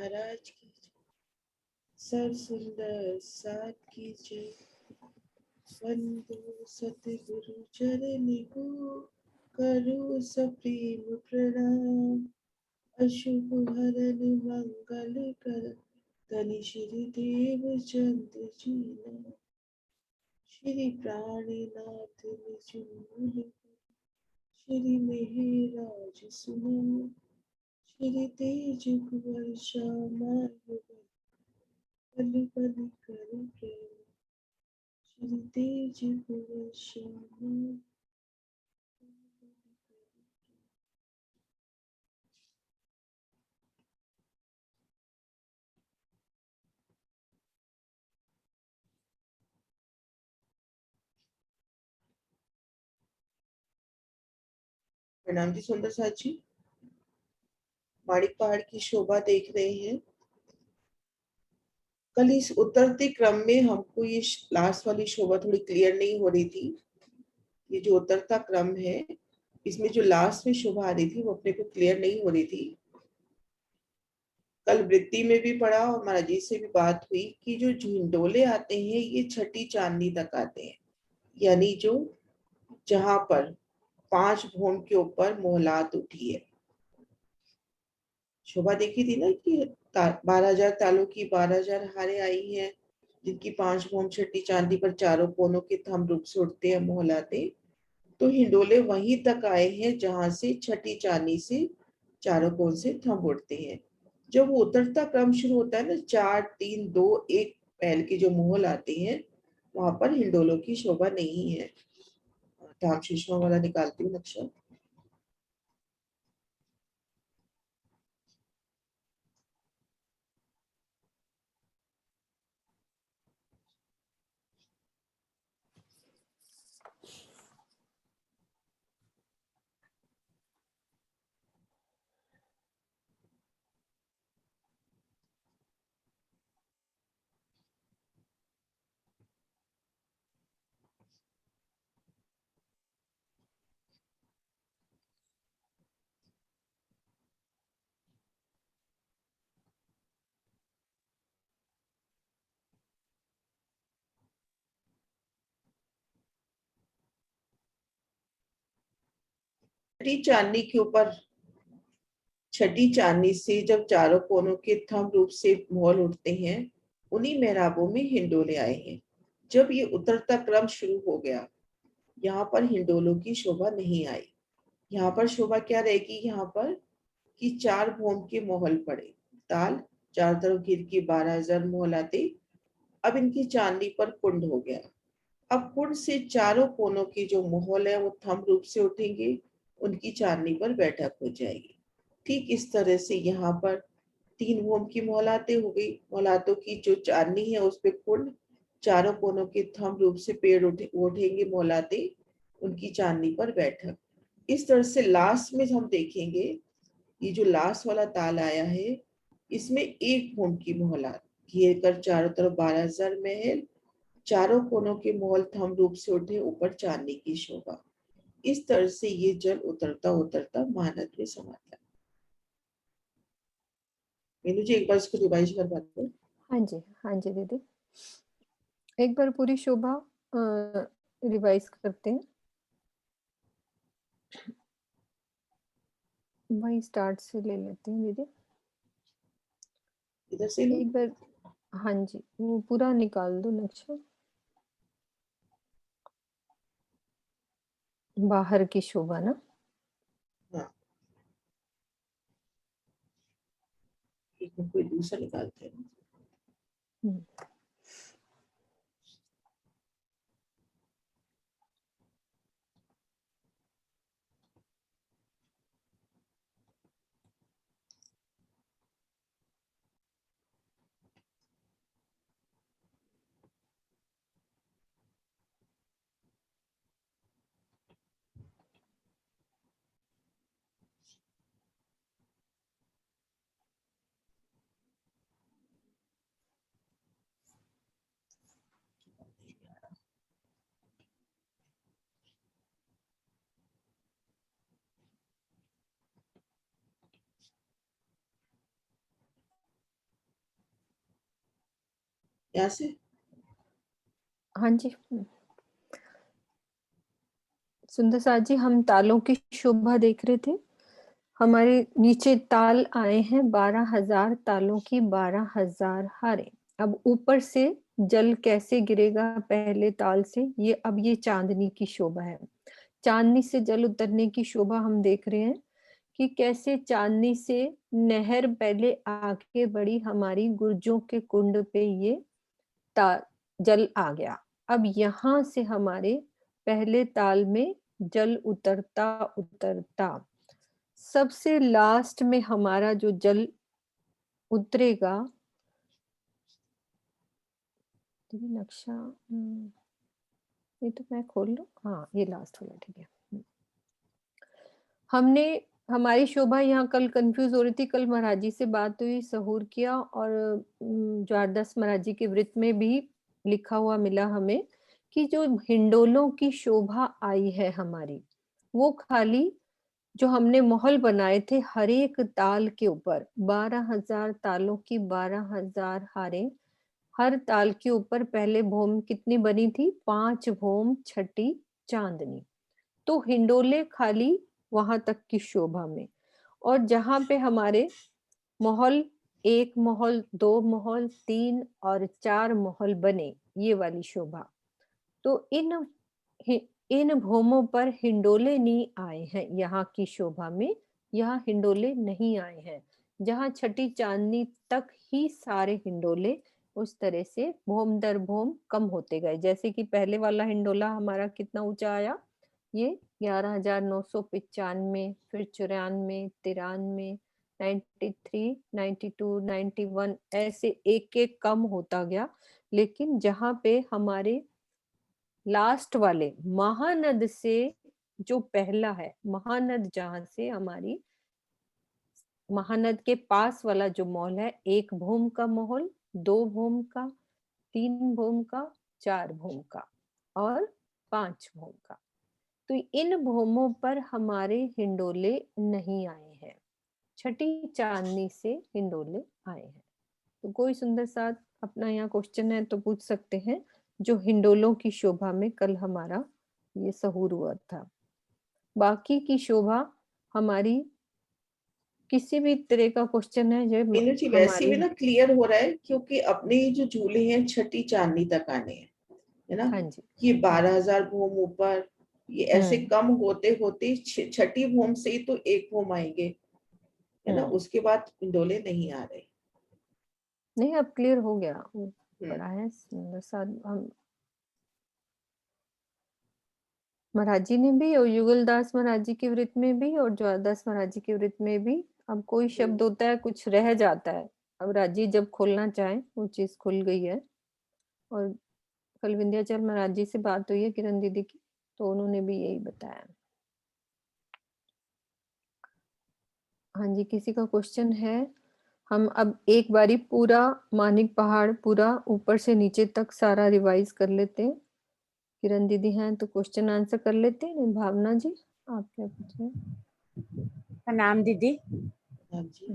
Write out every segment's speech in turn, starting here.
महाराज की जय। सर सुंदर साथ की जय। वंदो सतगुरु चरण को करो सप्रेम प्रणाम। अशुभ हरन मंगल कर धनि श्री देव चंद्र जी नाम। श्री प्राणनाथ निजूल श्री मेहराज सुनो। श्री तेज कुंवर श्यामा पल पल कर प्रेम। श्री तेज कुंवर श्यामा। प्रणाम जी सुंदर साथ जी। माणिक पहाड़ की शोभा देख रहे हैं। कल इस उतरते क्रम में हमको ये लास्ट वाली शोभा थोड़ी क्लियर नहीं हो रही थी। ये जो उतरता क्रम है इसमें जो लास्ट में शोभा आ रही थी वो अपने को क्लियर नहीं हो रही थी। कल वृत्ति में भी पढ़ा और महाराज जी से भी बात हुई कि जो झिंडोले आते हैं ये छठी चांदनी तक आते हैं, यानी जो जहां पर 5 भोम के ऊपर मोहलात उठी है। शोभा देखी थी ना कि 12,000 तालों की 12,000 हारें आई हैं, जिनकी 5 भोम छठी चांदी पर चारों कोनों के थम रूप से उठते हैं मोहलाते। तो हिंडोले वहीं तक आए हैं जहां से छठी चांदी से चारों कोन से थम उठते हैं। जब वो उतरता क्रम शुरू होता है ना, 4 3 2 1 पहल के जो मोहल आते हैं वहां पर हिंडोलों की शोभा नहीं है। धाम शीशों वाला निकालती हूँ नक्शा। छठी चांदनी के ऊपर छठी चांदनी से जब चारों कोनों के थंब रूप से मोल उठते हैं, उन्हीं मेहराबों में हिंडोले आए हैं। जब ये उतरता क्रम शुरू हो गया, यहाँ पर हिंडोलों की शोभा नहीं आई। यहाँ पर शोभा क्या रहेगी, यहाँ पर कि 4 भोम के मोहल पड़े, ताल चारों तरफ घिर के 12,000 मोहल आते। अब इनकी चांदनी पर कुंड हो गया। अब कुंड से चारों कोनों के जो मोहल है वो थंब रूप से उठेंगे, उनकी चांदनी पर बैठक हो जाएगी। ठीक इस तरह से यहाँ पर 3 भोम की मोहलातें हो गई। मोहलातों की जो चांदनी है उस पे कुंड, चारों कोनों के थंब रूप से पेड़ उठेंगे मोहलाते, उनकी चांदनी पर बैठक। इस तरह से लास्ट में हम देखेंगे, ये जो लास्ट वाला ताल आया है इसमें 1 भोम की मोहलात घेर कर चारों तरफ 12,000 महल, चारों कोनों के मोहल थंब रूप से उठे, ऊपर चांदनी की शोभा। इस तरह से ये जल उतरता उतरता महानद में समाता है। मीनू जी एक बार इसको रिवाइज करवा दो। हाँ जी दीदी, एक बार पूरी शोभा रिवाइज करते हैं। वही स्टार्ट से ले लेते हैं दीदी। इधर से लो। एक बार हाँ जी, वो पूरा निकाल दो नक्शा। बाहर की शोभा ना। हाँ, एक में कोई दूसरा निकालते हैं। हम्म, यहाँ से। हाँ जी सुंदर साथ जी, हम तालों की शोभा देख रहे थे। हमारे नीचे ताल आए हैं 12,000 तालों की 12,000 हारें। अब ऊपर से जल कैसे गिरेगा पहले ताल से, ये अब ये चांदनी की शोभा है। चांदनी से जल उतरने की शोभा हम देख रहे हैं कि कैसे चांदनी से नहर पहले आके बढ़ी हमारी गुर्जों के कुंड पे, ये जल आ गया। अब यहाँ से हमारे पहले ताल में जल उतरता उतरता सबसे लास्ट में हमारा जो जल उतरेगा, नक्शा ये तो मैं खोल लूं, हाँ ये लास्ट वाला ठीक है। हमने हमारी शोभा यहाँ कल कंफ्यूज हो रही थी, कल महाराज जी से बात हुई, सहूर किया, और द्वारदास महाराज जी के वृत्त में भी लिखा हुआ मिला हमें कि जो हिंडोलों की शोभा आई है हमारी, वो खाली जो हमने महल बनाए थे हर एक ताल के ऊपर, 12,000 तालों की 12,000 हारें। हर ताल के ऊपर पहले भोम कितनी बनी थी, 5 भोम छठी चांदनी। तो हिंडोले खाली वहां तक की शोभा में, और जहां पे हमारे महल, 1 महल, 2 महल, 3 और 4 महल बने, ये वाली शोभा, तो इन भूमों पर हिंडोले नहीं आए हैं। यहाँ की शोभा में यहाँ हिंडोले नहीं आए हैं। जहाँ छठी चांदनी तक ही सारे हिंडोले उस तरह से भोम दर भोम कम होते गए। जैसे कि पहले वाला हिंडोला हमारा कितना ऊंचा आया, ये 11,995, फिर 94, 93, 93, 92, 91, ऐसे एक एक कम होता गया। लेकिन जहाँ पे हमारे लास्ट वाले महानद से जो पहला है, महानद जहां से हमारी महानद के पास वाला जो महल है, 1 भूम का महल, 2 भूम का, 3 भूम का, 4 भूम का और 5 भूम का, तो इन भूमों पर हमारे हिंडोले नहीं आए हैं। छठी चांदनी से हिंडोले आए हैं। तो कोई सुंदर साथ अपना यहाँ क्वेश्चन है तो पूछ सकते हैं। जो हिंडोलों की शोभा में कल हमारा ये सहूर हुआ था, बाकी की शोभा हमारी किसी भी तरह का क्वेश्चन है जो मीनू जी वैसे हमारी, भी ना क्लियर हो रहा है, क्योंकि अपने जो झूले हैं छठी चांदनी तक आने हैं, है ना। हाँ जी, ये 12,000 भूम ऊपर, ये ऐसे कम होते होते छठी भूम से ही तो 1 भूम आएंगे, है ना। उसके बाद डोले नहीं आ रहे। नहीं अब क्लियर हो गया, पढ़ा है सुंदर साथ हम महाराज जी ने भी, और युगलदास महाराज जी के वृत्त में भी, और ज्वारदास महाराज जी के वृत्त में भी। अब कोई शब्द होता है कुछ रह जाता है, अब राजी जब खोलना चाहे वो चीज खुल गई है। और कल विंध्याचल महाराज जी से बात हुई है किरण दीदी की, तो उन्होंने भी यही बताया। हाँ जी, किसी का क्वेश्चन है? हम अब एक बारी पूरा मानिक पहाड़ पूरा ऊपर से नीचे तक सारा रिवाइज कर लेते हैं। किरण दीदी हैं तो क्वेश्चन आंसर कर लेते हैं। भावना जी आप क्या पूछ रहे हैं? प्रणाम दीदी। हाँ जी।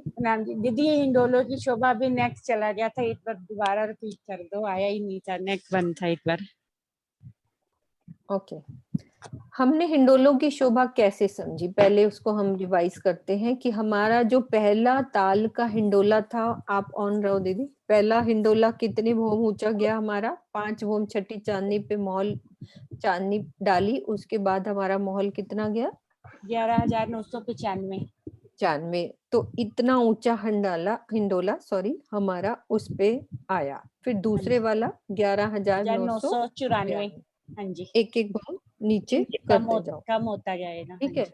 प्रणाम जी। दीदी ये हिंडोलो की शोभा भी नेक्स्ट चला गया था, एक बार दोबारा रिपीट कर दो, आया ही नहीं था, नेक्स्ट बंद था एक बार। ओके, हमने हिंडोलों की शोभा कैसे समझी, पहले उसको हम रिवाइज करते हैं कि हमारा जो पहला ताल का हिंडोला था, आप ऑन रहो दीदी, पहला हिंडोला कितने भोम ऊंचा गया हमारा, 5 भोम छठी चांदनी पे महल चांदनी डाली, उसके बाद हमारा महल कितना गया, 11,995। 95। तो इतना ऊंचा हिंडोला सॉरी हमारा उस पे आया। फिर दूसरे वाला 11,994, हाँ जी, एक एक भाव नीचे करते जाओ, कम होता जाएगा। ठीक है।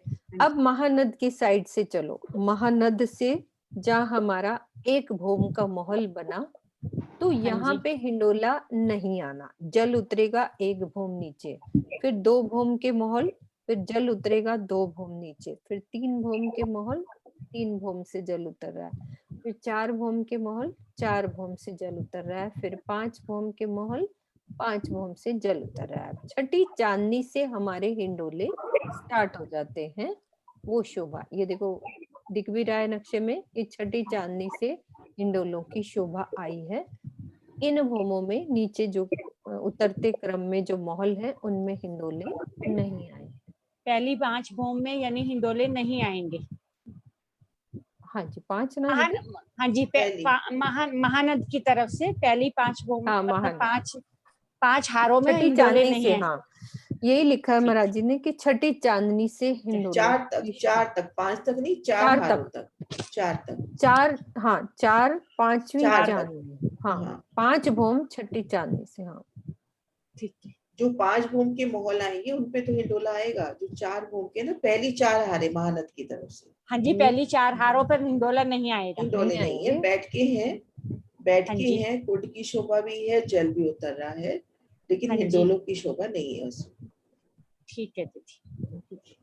अब महानद की साइड से चलो, महानद से जहाँ हमारा 1 भोम का महल बना, तो यहाँ पे हिंडोला नहीं आना, जल उतरेगा 1 भोम नीचे, फिर 2 भोम के महल, फिर जल उतरेगा 2 भोम नीचे, फिर 3 भोम के महल, 3 भोम से जल उतर रहा है, फिर 4 भोम के महल, 4 भोम से जल उतर रहा है, फिर 5 भोम के महल, 5 भोम से जल उतर रहा है। छठी चांदनी से हमारे हिंडोले स्टार्ट हो जाते हैं। वो शोभा ये देखो दिख भी रहा है नक्शे में, कि छठी चांदनी से हिंडोलों की शोभा आई है। इन भूमों में नीचे जो उतरते क्रम में जो महल है उनमें हिंडोले नहीं आए। पहली 5 भूम में यानी हिंडोले नहीं आएंगे। हाँ जी, 5 ना दीदी? हाँ जी, पहली। महानद की तरफ से पहली 5 भूम हाँ, मतलब महानद। 5 हारों में छठी हिंडोले चांदनी नहीं से, है। हाँ यही लिखा है महाराज जी ने कि छठी चांदनी से हिंडोले। 4 तक 5 तक नहीं, 4 4 हारों तक। तक, 4 तक। 4, हाँ 4 5वीं 4 तक। चांदनी, हाँ हाँ 5 भूम छठी चांदनी से, हाँ ठीक है। जो 5 भूम के महल आएंगे उनपे तो हिंडोला आएगा। जो 4 भूम के ना, पहली 4 हारे महानद की तरफ से हाँ जी, पहली 4 हारों पर हिंडोला नहीं आएगा। हिंडोले नहीं नहीं है। आएंगे। बैठ हाँ के जी। हैं, कुंड की शोभा भी है, जल भी उतर रहा है, लेकिन हाँ जी। हिंडोलों की शोभा नहीं है उसमें। ठीक है दीदी।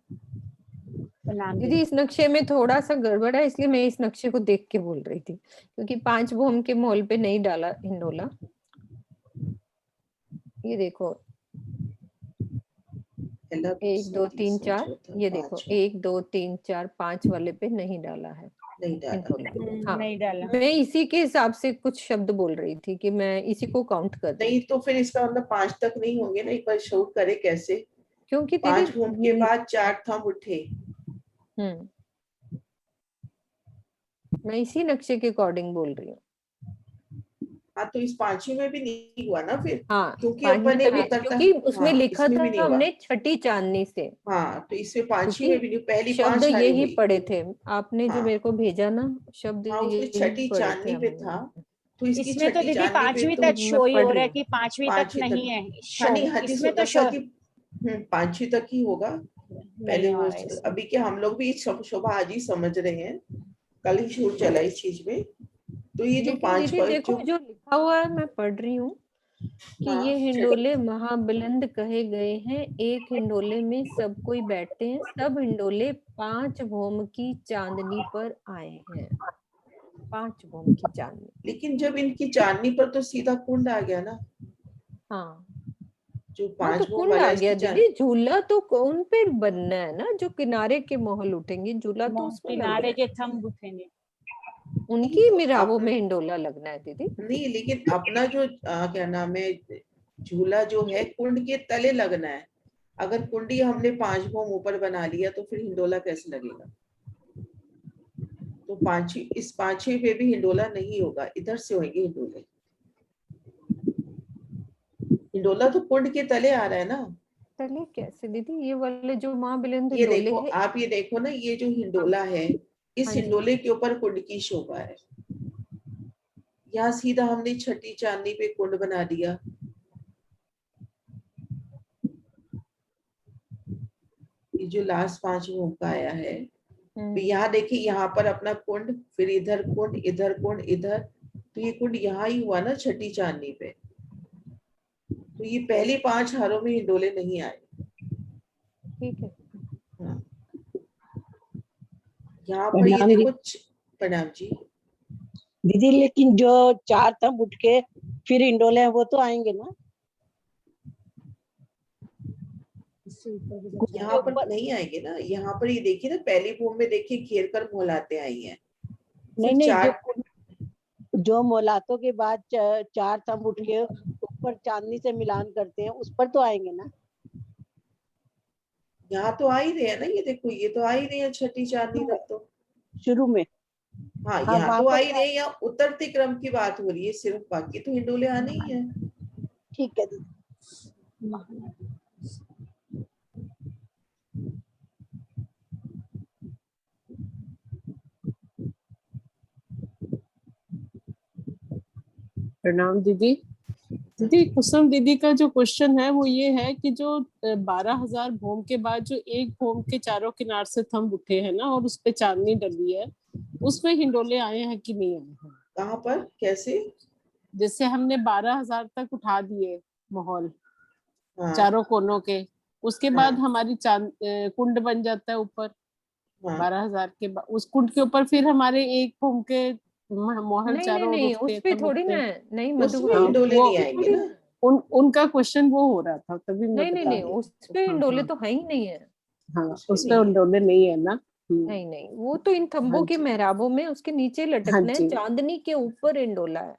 प्रणाम दीदी इस नक्शे में थोड़ा सा गड़बड़ है, इसलिए मैं इस नक्शे को देख के बोल रही थी, क्योंकि 5 भूम के मोल पे नहीं डाला हिंडोला। ये देखो 1 2 3 4, ये देखो 1 2 3 4 5 वाले पे नहीं डाला है नहीं डाला हिंडोला। हिंडोला। हाँ, नहीं डाला। मैं इसी के हिसाब से कुछ शब्द बोल रही थी कि मैं इसी को काउंट कर रही नहीं थी, तो फिर इसका मतलब 5 तक नहीं होंगे ना। एक बार शो करे कैसे। क्योंकि 5 भूम के दीदी बाद 4 थंब उठे। मैं इसी नक्शे के अकॉर्डिंग बोल रही हूँ। हाँ तो इस 5वीं में भी नहीं हुआ ना फिर, हाँ क्योंकि 5वीं अपन में एक तभी, उतरता। क्योंकि उसमें हाँ लिखा इसमें था भी नहीं हुआ। हमने छठी चांदनी से, हाँ तो इसमें 5वीं में भी नहीं, पहली शब्द 5 हारी यही हुई। पढ़े थे आपने जो हाँ मेरे को भेजा ना, शब्द हाँ उसमें यही छठी पढ़े थे चांदनी पे हमने। था, तो इसकी इसमें तो छठी दीदी चांदनी पे 5वीं तो तक मैं शो ही पढ़ हो रही रहा है हूँ। कि 5वीं तक 5वीं नहीं तक। है हाँ शो। नहीं, हदीस इसमें होता तो था शो कि 5वीं तक ही होगा। पहले नहीं वो है इसमें। अभी के हम लोग भी शोभा आज ही समझ रहे हैं, कल ही शूट चला इस चीज में। तो ये जो लेकिन 5 दीदी देखो जो जो लिखा हुआ है मैं पढ़ रही हूँ कि हाँ ये हिंडोले महाबुलंद कहे गए हैं, एक हिंडोले में सब कोई बैठते हैं, सब हिंडोले 5 भूम की चांदनी पर आए हैं। 5 भूम की चांदनी। लेकिन जब इनकी चांदनी पर तो सीधा कुंड आ गया ना। हाँ जो हाँ, 5 तो भूम कुंड वाला आ इसकी गया दीदी, झूला तो कौन पे बनना है ना, जो किनारे के महल उठेंगे झूला तो उसमें लग किनारे गया, के थंब उठेंगे। नहीं उनकी तो मिराबों में हिंडोला लगना है दीदी। नहीं, लेकिन अपना जो क्या नाम है, झूला जो है कुंड के तले लगना है। अगर कुंडी हमने 5 भूम ऊपर बना लिया तो फिर हिंडोला कैसे लगेगा। तो 5वीं, इस 5वीं पे भी हिंडोला नहीं होगा, इधर से होंगे हिंडोले। हिंडोला तो कुंड के तले आ रहा है ना। तले कैसे दीदी, ये वाले जो महाबुलंद ये हिंडोले देखो, है। आप ये देखो ना, ये जो हिंडोला है, इस हाँ जी, हिंडोले के ऊपर कुंड की शोभा है। यहाँ सीधा हमने छठी चांदनी पे कुंड बना दिया। ये जो लास्ट 5 भूम का आया है, तो यहाँ देखिए, यहाँ पर अपना कुंड, फिर इधर कुंड, इधर कुंड, इधर, तो ये कुंड यहाँ ही हुआ ना छठी चांदनी पे। तो ये पहले 5 हारों में हिंडोले नहीं आए। ठीक है। हाँ। यहाँ पर ये देखो प्रणाम जी दीदी, लेकिन जो 4 थंब उठ के फिर इंडोले हैं वो तो आएंगे ना। यहाँ पर नहीं आएंगे ना। यहाँ पर ये देखिए ना, पहली भूम में देखिए घेर कर मोहलाते आई हैं। नहीं नहीं, 4 जो मोलातों के बाद 4 थंब उठ के ऊपर चांदनी से मिलान करते हैं उस पर तो आएंगे ना। यहाँ तो आ ही रहे हैं ना, ये देखो, ये तो आ ही रहे हैं छठी चांदनी तक तो। शुरू में हाँ हाँ, यहाँ वहाँ तो आ पर ही रहे हैं, यहाँ उतरते क्रम की बात हो रही है सिर्फ, बाकी तो हिंडोले आने ही है। ठीक है दीदी। प्रणाम दीदी। दीदी कुसुम दीदी का जो क्वेश्चन है वो ये है कि जो 12,000 भूम के बाद जो एक भूम के चारों किनार से थंब उठे हैं ना और उस पे चांदनी डली है, उसमें हिंडोले आए हैं कि नहीं आए हैं। कहाँ पर कैसे। जैसे हमने 12,000 तक उठा दिए महल हाँ चारों कोनों के, उसके बाद हाँ हमारी कुंड बन जाता है ऊपर। हाँ 12,000 के बाद उस कुंड के ऊपर फिर हमारे एक भूम के महल नहीं नहीं चारों नहीं, उठते उस हैं, पे थंब थोड़ी उठते ना हैं। है, नहीं उसमें मधु हिंडोले वो नहीं आएंगे ना। उनका क्वेश्चन वो हो रहा था, तभी मैं नहीं नहीं बता नहीं, रही उस थी। पे हाँ हिंडोले हाँ तो है ही नहीं है। हाँ, उसमें उस पे नहीं है। हिंडोले नहीं है ना। नहीं नहीं, वो तो इन हाँ थंबों के जी मेहराबों में उसके नीचे हाँ लटकना है, जी चांदनी के ऊपर हिंडोला है।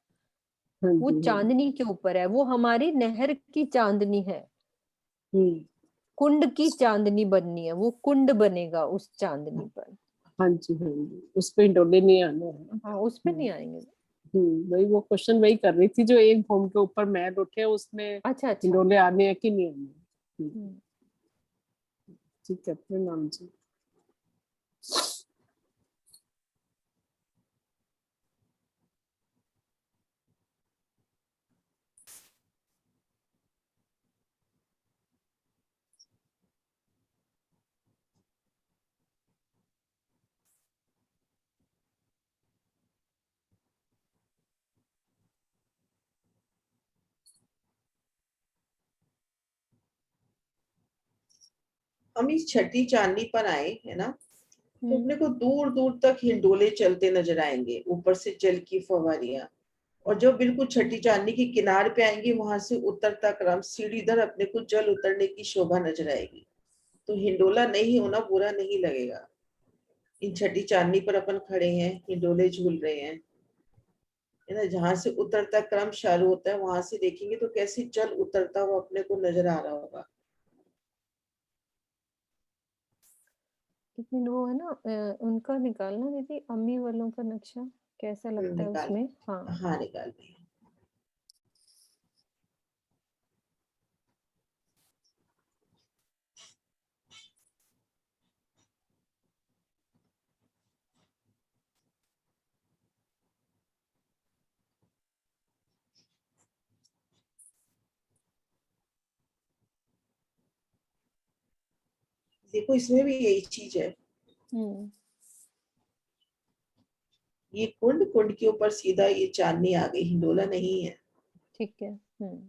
हाँ वो जी, हाँ जी। चांदनी के ऊपर है, वो हमारी नहर की चांदनी है, हम्म, कुंड की चांदनी बननी है, वो कुंड बनेगा उस चांदनी पर। हाँ जी, हाँ जी, उस पे डोले नहीं आना है। हाँ, उस पे नहीं आएंगे। वही वो क्वेश्चन वही कर रही थी, जो एक भूम के ऊपर मैल उठे उसमें अच्छा अच्छा। हिंडोले आने हैं कि नहीं आने हैं। हम्म, ठीक है, प्रणाम जी। हम इस छठी चांदनी पर आए है ना, तो हम्म, अपने को दूर दूर तक हिंडोले चलते नजर आएंगे, ऊपर से जल की फवारियां। और जब बिल्कुल छठी चांदनी के किनारे पे आएंगे, वहां से उतरता क्रम सीढ़ीधर अपने को जल उतरने की शोभा नजर आएगी। तो हिंडोला नहीं होना बुरा नहीं लगेगा। इन छठी चांदनी पर अपन खड़े हैं, हिंडोले झूल रहे हैं, है ना। जहां से उतरता क्रम शुरू होता है, वहां से देखेंगे तो कैसे जल उतरता हुआ अपने को नजर आ रहा होगा। एक मिनट, वो है ना उनका निकालना दीदी, अम्मी वालों का नक्शा कैसा लगता है निकाल, उसमें। हाँ, हाँ निकाल रहे हैं। देखो इसमें भी यही चीज है, हम्म, ये कुंड, कुंड के ऊपर सीधा ये चांदनी आ गई, हिंडोला नहीं है। ठीक है। हम्म,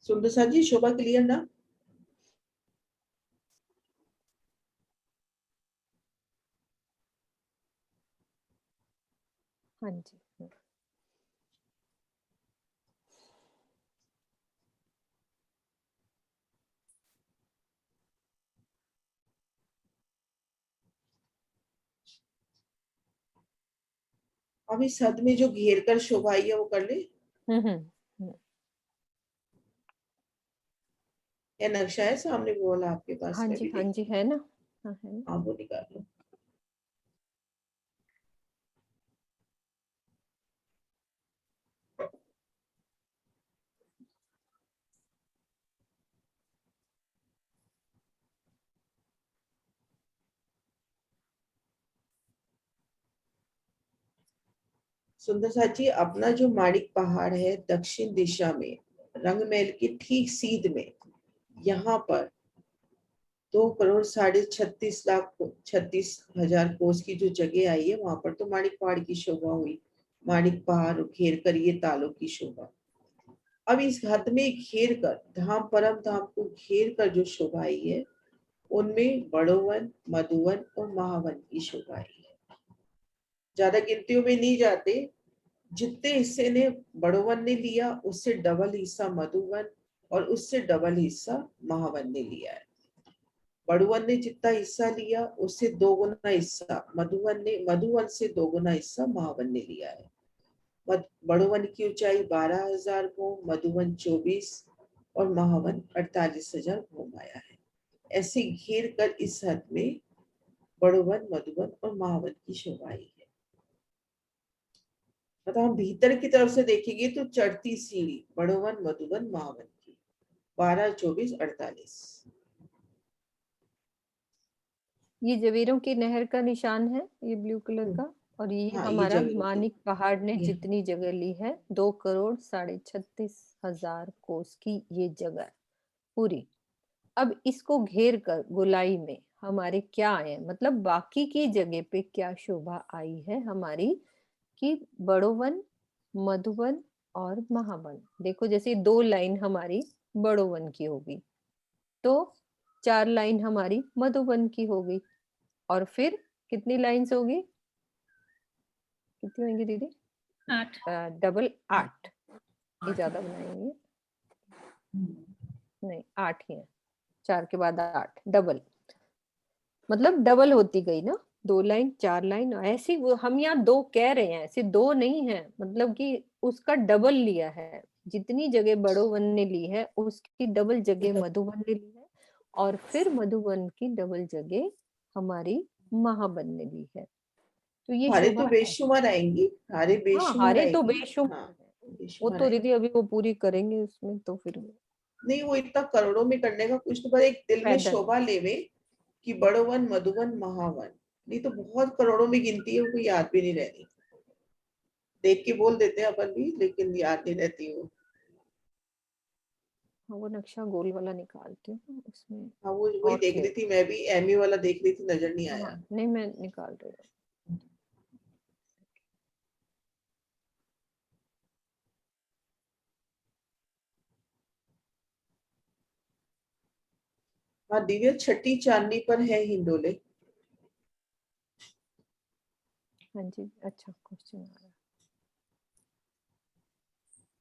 सुंदर सा जी, शोभा क्लियर ना? हाँ जी। अब इस हद में जो घेर कर शोभा आई है वो कर ले। हम्म, हम्म, या नक्शा है सामने वो वाला आपके पास हाँ में जी, भी हाँ देख। जी, है ना। हाँ, है ना। हाँ वो निकाल लो। सुंदर साथ जी, अपना जो माणिक पहाड़ है दक्षिण दिशा में, रंगमहल के ठीक सीध में, यहाँ पर 2,36,36,36,000 कोस की जो जगह आई है, वहां पर तो माणिक पहाड़ की शोभा हुई। माणिक पहाड़ घेर कर ये तालों की शोभा। अब इस हद में घेर कर, धाम परम धाम को घेर कर जो शोभा आई है, उनमें बड़ोवन, मधुवन और महावन की शोभा आई है। ज्यादा गिनतियों में नहीं जाते, जितने हिस्से ने बड़ोवन ने लिया उससे डबल हिस्सा मधुवन और उससे डबल हिस्सा महावन ने लिया है। बड़ुवन ने जितना हिस्सा लिया उससे 2 गुना हिस्सा मधुवन से 2 गुना हिस्सा महावन ने लिया है। बड़ुवन की ऊंचाई 12,000 भूम, मधुवन 24 और महावन 48,000 भूम आया है। ऐसे घेर कर इस हद में बड़ुवन, मधुवन और महावन की शोभा आई है। मतलब हम भीतर की तरफ से देखेंगे तो चढ़ती सीढ़ी बड़ोवन, मधुवन, महावन की 12, 24, 48। ये जवेरों की नहर का निशान है, ये ब्लू कलर का। और ये हाँ ये हमारा जगह की, मानिक पहाड़ ने ये जितनी जगह ली है, 2,36,36,000 कोस की ये जगह पूरी। अब इसको घेर कर गोलाई में हमारे क्या आए, मतलब बाकी की जगह पे क्या शोभा आई है हमारी, कि बड़ोवन, मधुवन और महावन। देखो जैसे 2 लाइन हमारी बड़ोवन की होगी, तो 4 लाइन हमारी मधुवन की होगी, और फिर कितनी लाइन्स होगी, कितनी होंगी दीदी? 8। डबल 8। ये ज्यादा बनाएंगे, नहीं 8 ही है, 4 के बाद 8 डबल, मतलब डबल होती गई ना, 2 लाइन 4 लाइन ऐसी। हम यहाँ 2 कह रहे हैं, ऐसे 2 नहीं है, मतलब कि उसका डबल लिया है। जितनी जगह बड़ोवन ने ली है उसकी डबल जगह मधुबन ने ली है, और फिर मधुबन की डबल जगह हमारी महाबन ने ली है। तो ये हारे शोभा तो है। बेशुमार आएंगी, हारे हाँ, बेशुमार हारे तो आएंगी। बेशुमार हाँ, है। वो बेशुमार तो आएंगी। दीदी अभी वो पूरी करेंगे उसमें, तो फिर नहीं, वो इतना करोड़ों में करने का कुछ तो, पर एक दिल में फायदा नहीं। शोभा लेवे कि बड़ोवन मधुबन महावन। नहीं तो बहुत करोड़ों में गिनती है, वो कोई याद भी नहीं रहती। देख के बोल देते हैं अपन भी, लेकिन याद नहीं रहती वो। हाँ, वो नक्शा गोल वाला निकालती हूँ उसमें। हाँ, वो वही और देख रही थी मैं भी, एमई वाला देख रही थी, नजर नहीं आया। हाँ, नहीं मैं निकाल रही हूँ। हाँ दिव्या, छठी चांदनी पर है हिंडोले। हाँ जी, अच्छा क्वेश्चन आ रहा है।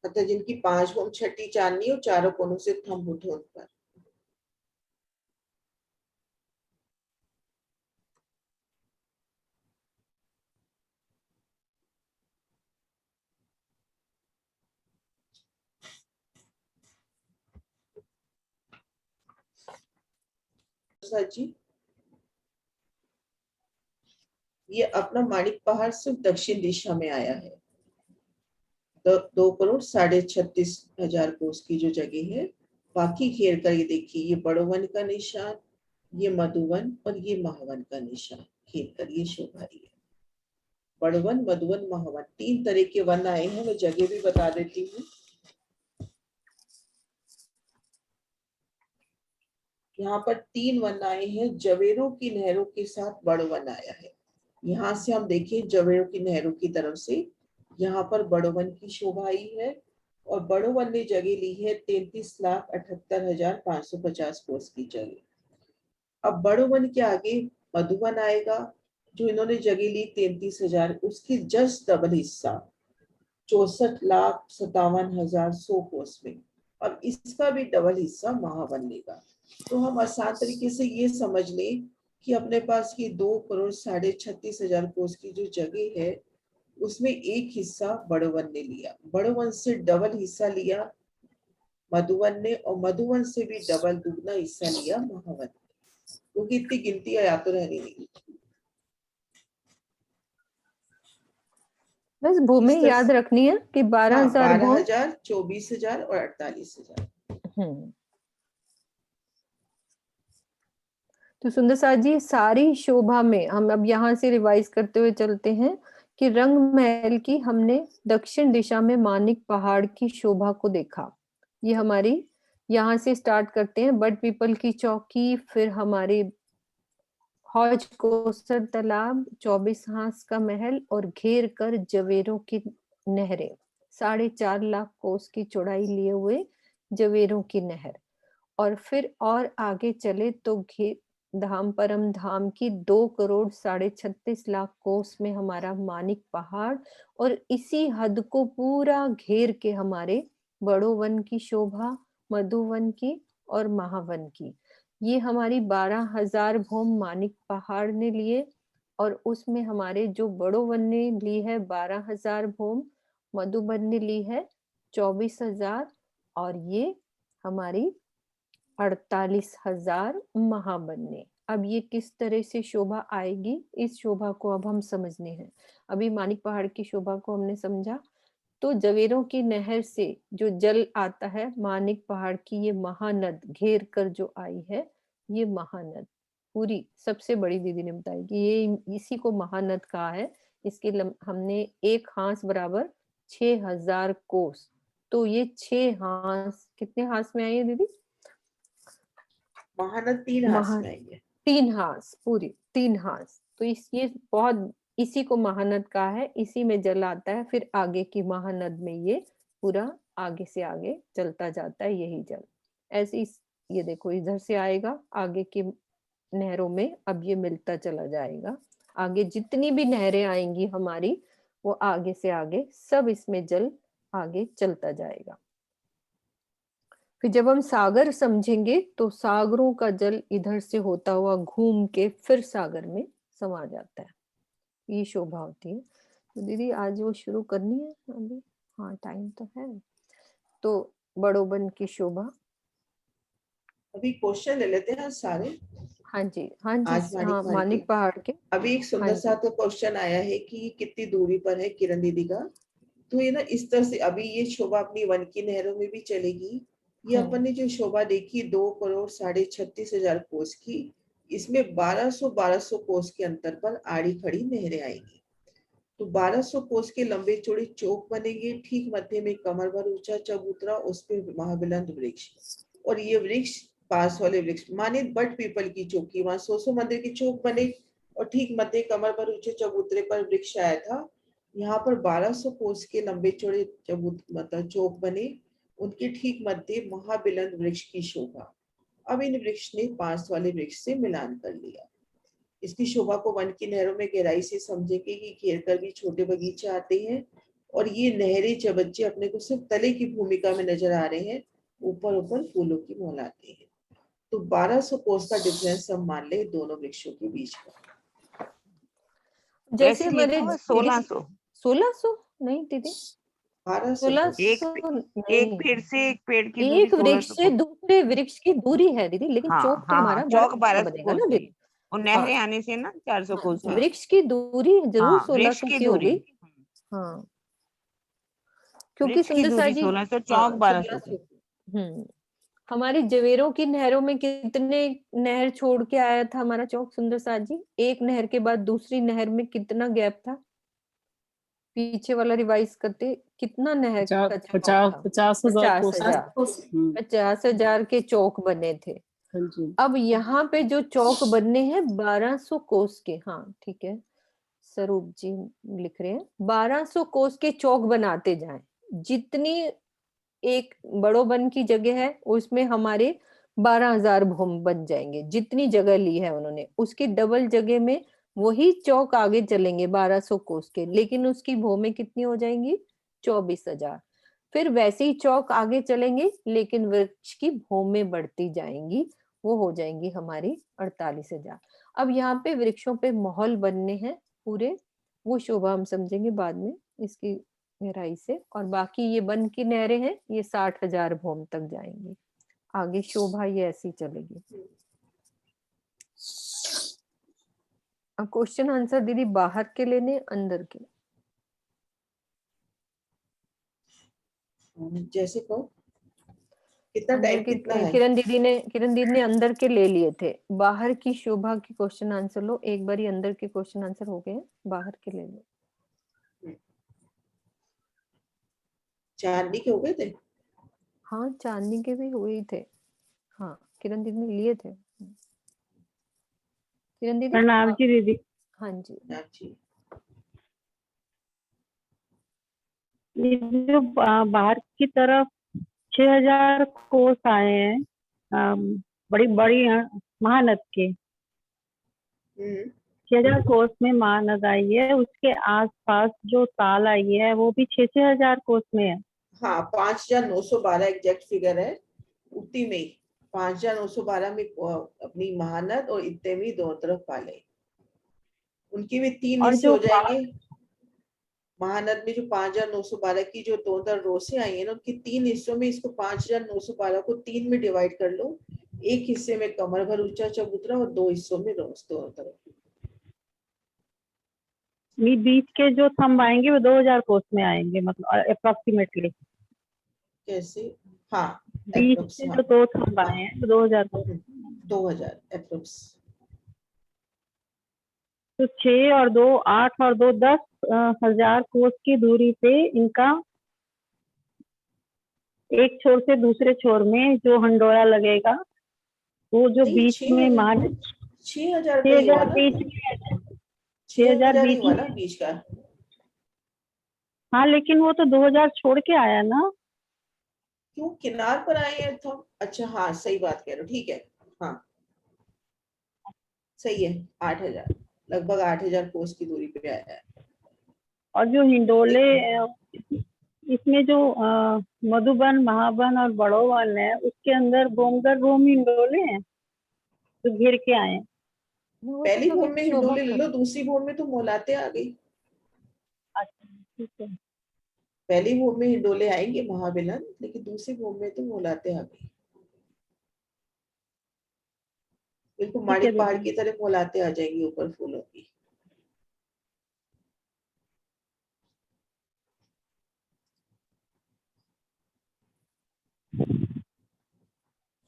मतलब जिनकी 5 भूम छठी चांदनी और चारों कोनों से थंब उठे उन पर। जी, ये अपना माणिक पहाड़ सिर्फ दक्षिण दिशा में आया है। 2,36,36,000 कोस की जो जगह है, बाकी घेर कर ये देखिए, ये बड़ोवन का निशान, ये मधुवन और ये महावन का निशान घेर कर ये शोभा रही है। बड़वन, मधुवन, महावन 3 तरह के वन आए हैं, मैं जगह भी बता देती हूँ। यहाँ पर 3 वन आए हैं, जवेरों की नहरों के साथ बड़ वन आया है। यहाँ से हम देखें जवेरों की नहरों की तरफ से, यहाँ पर बड़ोवन की शोभा आई है, और बड़ोवन ने जगह ली है 33,78,550 कोस की जगह। अब बड़ोवन के आगे मधुवन आएगा, जो इन्होंने जगह ली 33,000, उसकी जस्ट डबल हिस्सा 64,57,100 कोस में। अब इसका भी डबल हिस्सा महावन लेगा। तो हम आसान तरीके से ये समझ लें कि अपने पास ये 2,36,हजार कोस की जो जगह है, उसमें एक हिस्सा बड़ोवन ने लिया, बड़ोवन से डबल हिस्सा लिया मधुवन ने, और मधुवन से भी डबल दुगना हिस्सा लिया महावन ने, क्योंकि इतनी गिनती या तो रहनी नहीं। बस भूमि याद रखनी है कि 12,000 भूमि, 12,000, 24,000 और 48,000। तो सुंदर साथ जी, सारी शोभा में हम अब यहाँ से रिवाइज करते हुए चलते हैं कि रंग महल की हमने दक्षिण दिशा में मानिक पहाड़ की शोभा को देखा। ये हमारी यहाँ से स्टार्ट करते हैं, बट पीपल की चौकी, फिर हमारी हौज कोसर तालाब, 24 हांस का महल और घेर कर जवेरों की नहरें, 4.5 लाख कोस की चौड़ाई लिए हुए जवेरों की नहर। और फिर और आगे चले तो धाम परम धाम की 2,36,00,000 कोस में हमारा मानिक पहाड़, और इसी हद को पूरा घेर के हमारे बड़ो वन की शोभा, मधुवन की और महावन की। ये हमारी 12,000 भूम मानिक पहाड़ ने लिए, और उसमें हमारे जो बड़ो वन ने ली है 12,000 भूम, मधुबन ने ली है 24,000, और ये हमारी 48,000 महाबन ने। अब ये किस तरह से शोभा आएगी, इस शोभा को अब हम समझने हैं। अभी मानिक पहाड़ की शोभा को हमने समझा, तो जवेरों की नहर से जो जल आता है मानिक पहाड़ की, ये महानद घेर कर जो आई है, ये महानद पूरी सबसे बड़ी दीदी ने बताई कि ये इसी को महानद कहा है। इसके हमने एक हांस बराबर 6,000 कोस, तो ये 6 हांस कितने हांस में आई है दीदी? महानद 3 हांस में आई है। 3 हांस, पूरी 3 हांस। तो ये बहुत, इसी को महानद कहा है, इसी में जल आता है, फिर आगे की महानद में ये पूरा आगे से आगे चलता जाता है यही जल। ऐसे ये देखो इधर से आएगा, आगे की नहरों में अब ये मिलता चला जाएगा। आगे जितनी भी नहरें आएंगी हमारी, वो आगे से आगे सब इसमें जल आगे चलता जाएगा। फिर जब हम सागर समझेंगे तो सागरों का जल इधर से होता हुआ घूम के फिर सागर में समा जाता है, ये शोभा होती है। तो दीदी आज वो शुरू करनी है अभी? हाँ टाइम तो है। तो बड़ोबन की शोभा। अभी क्वेश्चन ले लेते हैं सारे। हाँ जी, हाँ जी, आज हाँ मानिक मानिक पहाड़ के। अभी एक सुंदर हाँ सा जी। तो क्वेश्चन आया है कि कितनी दूरी पर है किरण दीदी का। तो ये ना इस तरह से अभी ये शोभा अपनी वन की नहरों में भी चलेगी। ये अपन ने जो शोभा देखी 2,36,36,000 कोस की, इसमें 1200 कोस के अंतर पर आड़ी खड़ी नहरें आएंगी। तो 1200 कोस के लंबे चौड़े चौक बनेंगे, ठीक मध्य में कमर भर ऊंचा चबूतरा, उस पे महाबिलंद वृक्ष, और ये वृक्ष पास वाले वृक्ष माने बट पीपल की चौकी, वहां 100 मंदिर की चौक बने और ठीक मध्य कमर भर ऊंचे चबूतरे पर वृक्ष आया था। यहाँ पर 1200 कोस के लंबे चौड़े मतलब चौक बने, उनके ठीक मध्य महाबिलंद वृक्ष की शोभा। अब इन वृक्ष ने पास वाले वृक्ष से मिलान कर लिया। इसकी शोभा को वन की नहरों में गहराई से समझेंगे कि घेर कर भी छोटे बगीचे आते हैं, और ये नहरी चबच्चे अपने को सिर्फ तले की भूमिका में नजर आ रहे हैं, ऊपर ऊपर फूलों की मोहलाते हैं। तो 1200 कोस का डिफरेंस हम मान ले दोनों वृक्षों के बीच का। जैसे ऐसे हमारे लिखा हुआ 1600। 1600 नहीं दीदी, 1200 एक 1600 एक नहीं। पेड़ से एक पेड़ की दूरी एक वृक्ष 1600 से कोस। दूसरे वृक्ष की दूरी है दीदी, लेकिन हाँ चौक तो हाँ हमारा हाँ, चौक 1200 1200 बनेगा कोस ना है, दीदी। और हाँ नहरें आने से ना 400 हाँ, कोस है। वृक्ष की दूरी जरूर हाँ, वृक्ष 1600 की की दूरी, होगी। हाँ क्योंकि वृक्ष की सुंदर सा दूरी जी 1600, हाँ चौक 1200 1600। की। हमारी जवेरों की नहरों में कितने नहर छोड़ के आया था हमारा चौक सुंदर सा जी? एक नहर के बाद दूसरी नहर में कितना गैप था? पीछे वाला रिवाइज करते, कितना नहर का चौक 50 था? 50,000 कोस। 50,000 के चौक बने थे। हाँ जी। अब यहाँ पे जो चौक बनने हैं 1200 कोस के, हाँ ठीक है स्वरूप जी लिख रहे हैं 1200 कोस के चौक बनाते जाएं। जितनी एक बड़ो बन की जगह है उसमें हमारे 12,000 भूम बन जाएंगे, जितनी जगह ली है उन्होंने उसकी डबल जगह में वही चौक आगे चलेंगे 1200 कोस के, लेकिन उसकी भूमि कितनी हो जाएंगी? 24,000। फिर वैसे ही चौक आगे चलेंगे लेकिन वृक्ष की भूमि बढ़ती जाएंगी, वो हो जाएंगी हमारी 48,000। अब यहाँ पे वृक्षों पे महल बनने हैं पूरे, वो शोभा हम समझेंगे बाद में इसकी गहराई से। और बाकी ये वन की नहरें हैं ये 60,000 भूम तक जाएंगी, आगे शोभा ये ऐसी चलेगी। अब क्वेश्चन आंसर दीदी बाहर के लेने अंदर के? जैसे कहो, कितना अंदर टाइम के कितना है? किरण दीदी ने अंदर के ले लिए थे, बाहर की शोभा के क्वेश्चन आंसर लो एक बारी, अंदर के क्वेश्चन आंसर हो गए हैं, बाहर के ले लो। चांदनी के हो गए थे? हाँ चांदनी के भी हुए ही थे, हाँ किरण दीदी ने लिए थे। किरण दीदी प्रणाम जी दीदी। हाँ जी। जी। ये जो बाहर की तरफ 6,000 कोस आए हैं, बड़ी बड़ी महानद के 6,000 कोस में महानद आई है, उसके आसपास जो ताल आई है वो भी 6,000 कोस में है। हाँ 5,912 एग्जैक्ट फिगर है, उतनी में ही 5,912 में अपनी महानद और इतने में दोनों तरफ पाले, उनके भी 3 और हिस्से जो हो जाएंगे। महानद में जो 5,912 की जो दोनों रोसे आई है ना, उनकी 3 हिस्सों में इसको 5,912 को 3 में डिवाइड कर लो, एक हिस्से में कमर भर ऊंचा चबूतरा और 2 हिस्सों में रोस दोनों तरफ। बीच के जो थंब आएंगे वो 2,000 कोस में आएंगे, मतलब अप्रोक्सीमेटली। कैसे? हाँ बीच एप्रोक्स, से हाँ जो 2 थंब आए हैं तो 2,000 कोस। 2,000 एप्रोक्स। तो 6 और 2 8 और 2 10,000 कोस की दूरी पे इनका एक छोर से दूसरे छोर में जो हंडोरा लगेगा, वो जो नहीं, बीच में मान 6,000 का ही हुआ ना, बीच में 6,000 ही बीच हुआ में। ना बीच का। हाँ लेकिन वो तो 2,000 छोड़ के आया ना। क्यों किनार पर आए हैं तो? अच्छा हाँ सही बात कह रहे हो, ठीक है, हाँ सही है, 8,000 लगभग 8,000 कोस की दूरी पे आया है। और जो हिंडोले इसमें जो मधुबन, महाबन और बड़ो वन है, उसके अंदर भूमगर भूम हिंडोले हैं जो घिर के आए हैं। वो पहली तो भूम कभी में शोभा हिंडोले ले कर लो, दूसरी भूम में तो मोलाते आ गई। अच्छा, ठीक है। पहली भूम में हिंडोले आएंगे महाबिलन, लेकिन दूसरी भूम में तो मोलाते आ गई। बिल्कुल ठीक है माणिक पहाड़ दीदी। की तरह मोलाते आ जाएंगी ऊपर फूलों की।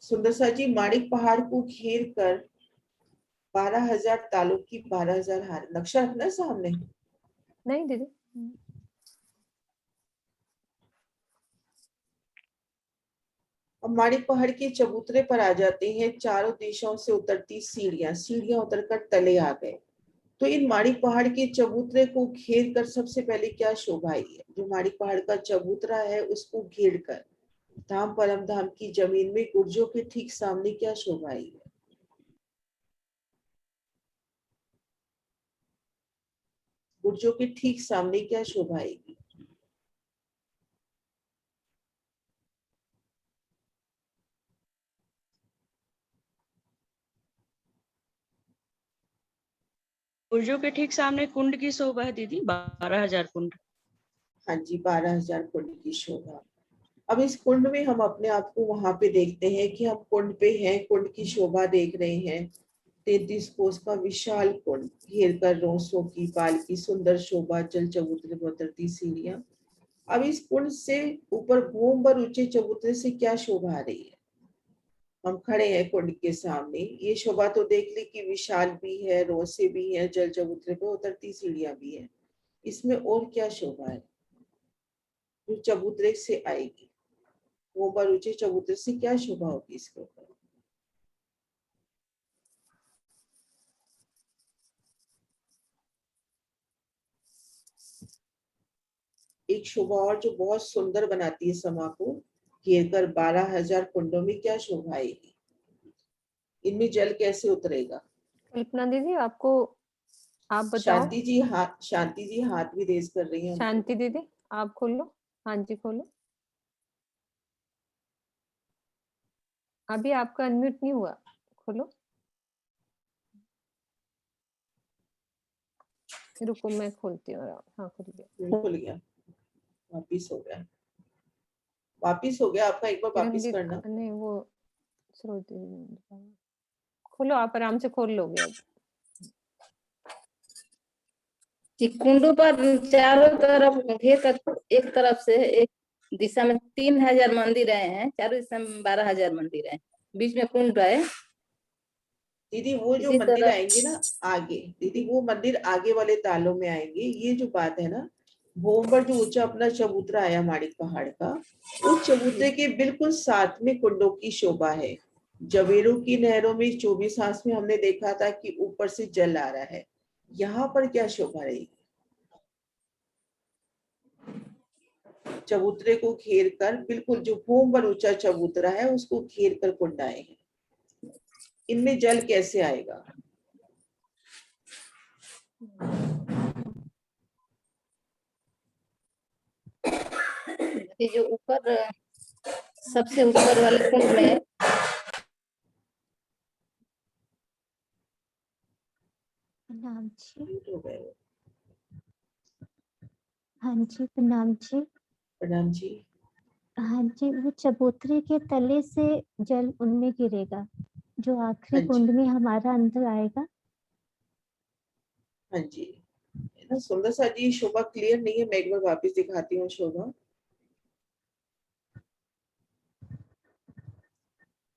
सुंदर सा जी, माणिक पहाड़ को घेर कर 12,000 तालों की 12,000 हार। नक्शा रखना है सामने। नहीं दीदी। अब माणिक पहाड़ के चबूतरे पर आ जाते हैं। चारों दिशाओं से उतरती सीढ़ियां, सीढ़ियां उतरकर तले आ गए। तो इन माणिक पहाड़ के चबूतरे को घेर कर सबसे पहले क्या शोभा आई है? जो माणिक पहाड़ का चबूतरा है उसको घेर कर धाम परम धाम की जमीन में गुर्जों के ठीक सामने क्या शोभा आई है? गुर्जों के ठीक सामने क्या शोभा आएगी? गुर्जों के ठीक सामने कुंड की शोभा है दीदी, 12,000 कुंड। हाँ जी, 12,000 कुंड की शोभा। अब इस कुंड में हम अपने आप को वहां पे देखते हैं कि हम कुंड पे हैं, कुंड की शोभा देख रहे हैं। 33 कोस का विशाल कुंड, घेर कर रोसों की पाल की सुंदर शोभा, जल चबूतरे पर उतरती सीढ़ियां। अब इस कुंड से ऊपर भूम पर ऊंचे चबूतरे से क्या शोभा आ रही है? हम खड़े हैं कुंड के सामने, ये शोभा तो देख ली कि विशाल भी है, रोसे भी है, जल चबूतरे पर उतरती सीढ़ियां भी है। इसमें और क्या शोभा है जो चबूतरे से आएगी? वो पर ऊंचे चबूतरे से क्या शोभा होगी इसके ऊपर? एक शोभा और जो बहुत सुंदर बनाती है समा को, घेर कर 12,000 कुंडों में क्या शोभा आएगी? इनमें जल कैसे उतरेगा? कल्पना दीदी आपको, आप बताओ। शांति जी हाथ भी रेज कर रही है। शांति दीदी आप खोलो। हाँ जी खोलो। अभी आपका अनम्यूट नहीं हुआ, खोलो। रुको मैं खोलती हूँ। हाँ खुल गया। खुल गया, वापिस हो गया, वापिस हो गया आपका। एक बार वापिस करना। नहीं वो श्रुति खोलो, आप आराम से खोल लोगे अब। कुंडों पर चारों तरफ घेर कर एक तरफ से एक दिशा में 3,000 मंदिर आए हैं, चारों दिशा में 12,000 मंदिर है, बीच में कुंड है। दीदी वो जो इसी मंदिर तरह आएंगे ना आगे, दीदी वो मंदिर आगे वाले तालों में आएंगे। ये जो बात है ना, भूम पर जो ऊंचा अपना चबूतरा आया माणिक पहाड़ का, उस चबूतरे के बिल्कुल साथ में कुंडों की शोभा है। जवेरों की नहरों में 24 आस में हमने देखा था कि ऊपर से जल आ रहा है। यहाँ पर क्या शोभा रहेगी? चबूतरे को घेर कर, बिल्कुल जो भूम पर ऊंचा चबूतरा है उसको घेर कर कुंड आए हैं। इनमें जल कैसे आएगा? ये जो ऊपर सबसे ऊपर वाले कुंड में प्रणाम जी। हो गए। हाँ जी प्रणाम जी। प्रणाम जी। हाँ जी, वो चबूतरे के तले से जल उनमें गिरेगा जो आखिरी हाँ कुंड जी, में हमारा अंदर आएगा। हाँ जी। ना सुंदर सा जी, शोभा क्लियर नहीं है, मैं एक बार वापस दिखाती हूँ शोभा।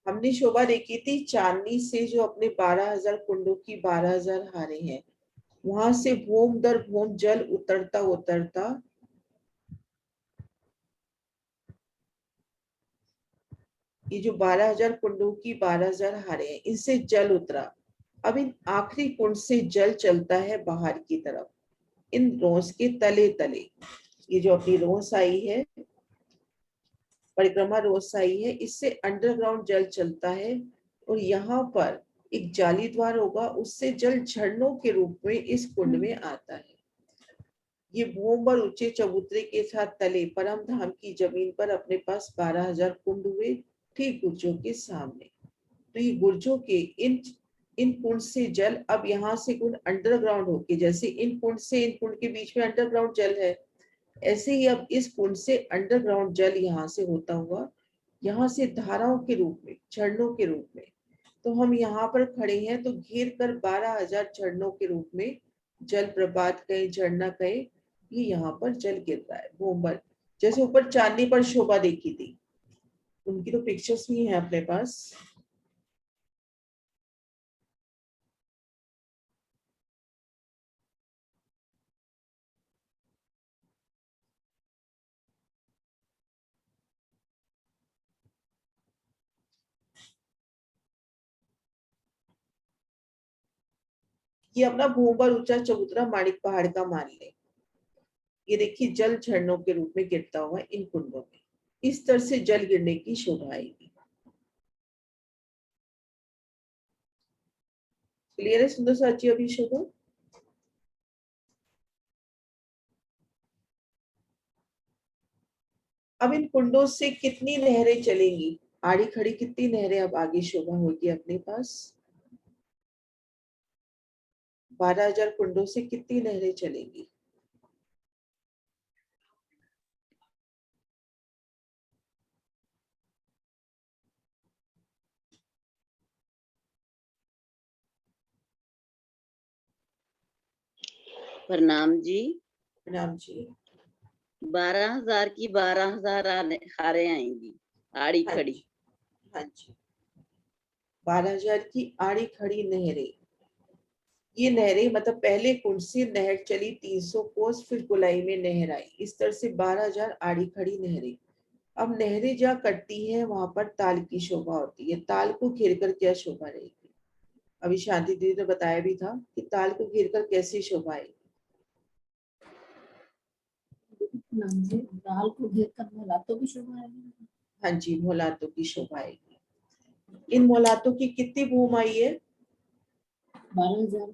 हमने शोभा देखी थी चांदनी से, जो अपने 12,000 कुंडों की 12,000 हारे हैं। वहां से भूम दर भूम जल उतरता उतरता ये जो 12,000 कुंडों की 12,000 हारे हैं, इनसे जल उतरा। अब इन आखिरी कुंड से जल चलता है बाहर की तरफ, इन रोस के तले तले। ये जो अपनी रोस आई है, परिक्रमा रोस आई है, इससे अंडरग्राउंड जल चलता है। और यहाँ पर एक जाली द्वार होगा, उससे जल झरनों के रूप में इस कुंड में आता है। ये भूम और ऊंचे चबूतरे के साथ तले परम धाम की जमीन पर अपने पास 12,000 कुंड हुए, ठीक गुर्जों के सामने। तो ये गुर्जों के इन कुंड से जल अब यहाँ से कुंड अंडरग्राउंड होके, जैसे इन कुंड से इन कुंड के बीच में अंडरग्राउंड जल है, ऐसे ही अब इस कुंड से अंडरग्राउंड जल यहाँ से होता हुआ यहाँ से धाराओं के रूप में, झरनों के रूप में। तो हम यहाँ पर खड़े हैं, तो घेर कर 12,000 झरनों के रूप में, जल प्रपात कहे, झरना कहे, ये यहाँ पर जल गिर रहा है भूमर। जैसे ऊपर चांदनी पर शोभा देखी थी, उनकी तो पिक्चर्स भी हैं अपने पास। ये अपना भूमर ऊंचा चबूतरा माणिक पहाड़ का मान ले। ये देखिए जल झरनों के रूप में गिरता हुआ इन कुंडों में, इस तरह से जल गिरने की शोभा आएगी। क्लियर है सुंदर साची अभी शोभा? अब इन कुंडों से कितनी नहरें चलेंगी, आड़ी खड़ी कितनी नहरें अब आगे शोभा होगी अपने पास? 12,000 कुंडों से कितनी नहरें चलेंगी? प्रणाम जी। प्रणाम जी। 12,000 की 12,000 हारे आएंगी आड़ी हाँ खड़ी। जी, हाँ जी। 12,000 की आड़ी खड़ी नहरें, ये नहरें मतलब पहले कुंड से नहर चली 300 कोस, फिर गोलाई में नहर आई, इस तरह से 12,000 आड़ी खड़ी नहरें। अब नहरें जहाँ कटती हैं वहां पर ताल की शोभा होती है। ताल को घेर कर क्या शोभा रहेगी? अभी शांति दीदी ने बताया भी था कि ताल को घेर कर कैसी शोभा आएगी। ताल को घेर कर मोलातों की शोभा आएगी। हाँ जी, मोलातों की शोभा आएगी। इन मोलातों की कितनी भूम आई है? 12,000।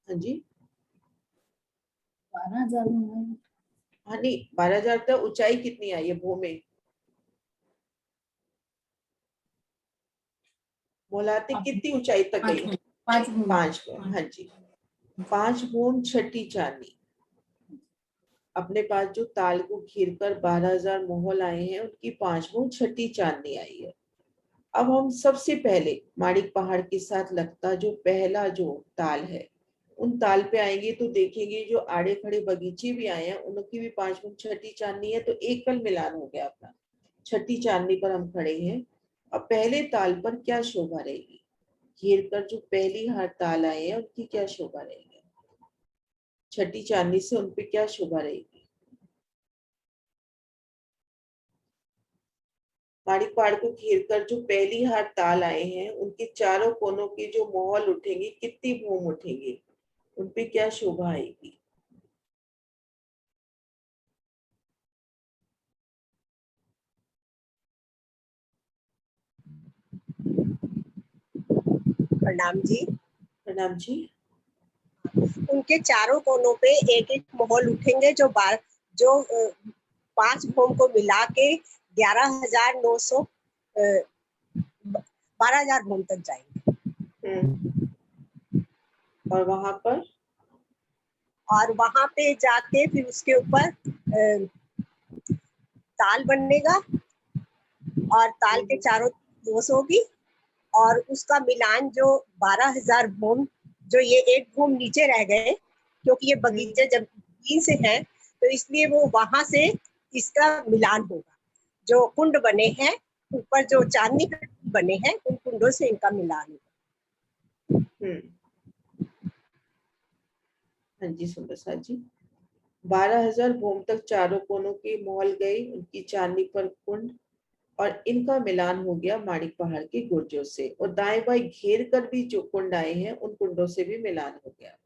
हाँ जी, 12,000 में। हाँ नहीं, 12,000 तक ऊंचाई कितनी आई है भूमि? मोलाते कितनी ऊंचाई तक गई? 5 भूम। 5 भूम। हाँ जी, 5 भूम छठी चांदनी। अपने पास जो ताल को घेर कर 12,000 मोहल आए हैं, उनकी 5 भूम छठी चांदनी आई है। अब हम सबसे पहले माणिक पहाड़ के साथ लगता जो पहला जो ताल है, उन ताल पे आएंगे तो देखेंगे जो आड़े खड़े बगीचे भी आए हैं, उनकी भी 5 भूम छठी चांदनी है, तो एक कल मिलान हो गया अपना। छठी चांदनी पर हम खड़े हैं। अब पहले ताल पर क्या शोभा रहेगी? घेर कर जो पहली हार ताल आए हैं, उनकी क्या शोभा रहेगी? छठी चांदनी से उनपे क्या शोभा रहेगी? माणिक पहाड़ को घेर कर जो पहली हार ताल आए हैं, उनके चारों कोनों के जो मोहल उठेंगे, कितनी भूम उठेंगे, उनपे क्या शोभा आएगी? प्रणाम जी। प्रणाम जी। उनके चारों कोनों पे एक एक मोहल उठेंगे, जो 5 भूम को मिला के 11,900 12,000 भूम तक जाएंगे। और वहां पे जाके फिर उसके ऊपर ताल बनेगा और ताल के चारों 200 होगी, और उसका मिलान जो 12,000 भूम, जो ये एक भूम नीचे रह गए क्योंकि ये बगीचे जमीन से हैं, तो इसलिए वो वहां से इसका मिलान होगा। जो कुंड बने हैं ऊपर, जो चांदनी बने हैं, उन कुंडों से इनका मिलान होगा। हाँ जी सुंदर सा जी। 12,000 भूम तक चारों कोनों के मोहल गए, उनकी चांदनी पर कुंड, और इनका मिलान हो गया माणिक पहाड़ के गुर्जों से, और दाएं बाएं घेर कर भी जो कुंड आए हैं, उन कुंडों से भी मिलान हो गया।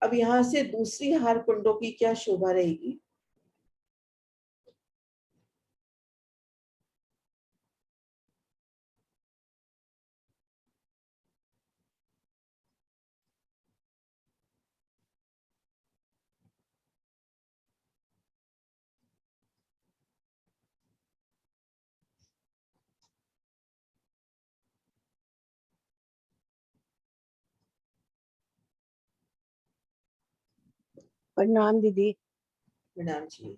अब यहाँ से दूसरी हार कुंडों की क्या शोभा रहेगी? प्रणाम दीदी। प्रणाम जी।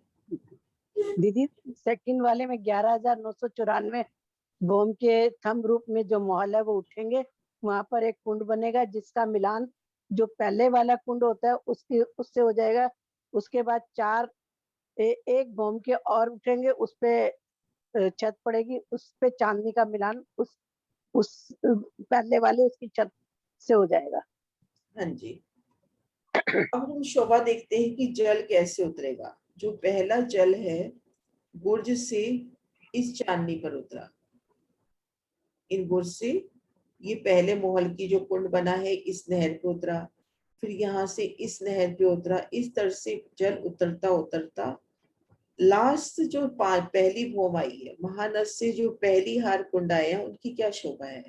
दीदी सेकंड वाले में 11,994 भूम के थंब रूप में जो महल है वो उठेंगे, वहां पर एक कुंड बनेगा जिसका मिलान जो पहले वाला कुंड होता है उससे हो जाएगा। उसके बाद एक भूम के और उठेंगे, उस पे छत पड़ेगी, उस पे चांदनी का मिलान उस पहले वाले उसकी छत से हो जाएगा। हाँ जी। अब हम शोभा देखते हैं कि जल कैसे उतरेगा। जो पहला जल है बुर्ज से इस चांदनी पर उतरा। इन बुर्ज से ये पहले महल की जो कुंड बना है इस नहर पे उतरा, फिर यहाँ से इस नहर पे उतरा। इस तरह से जल उतरता उतरता लास्ट जो पहली भूम आई है, महानद से जो पहली हार कुंड आए हैं उनकी क्या शोभा है।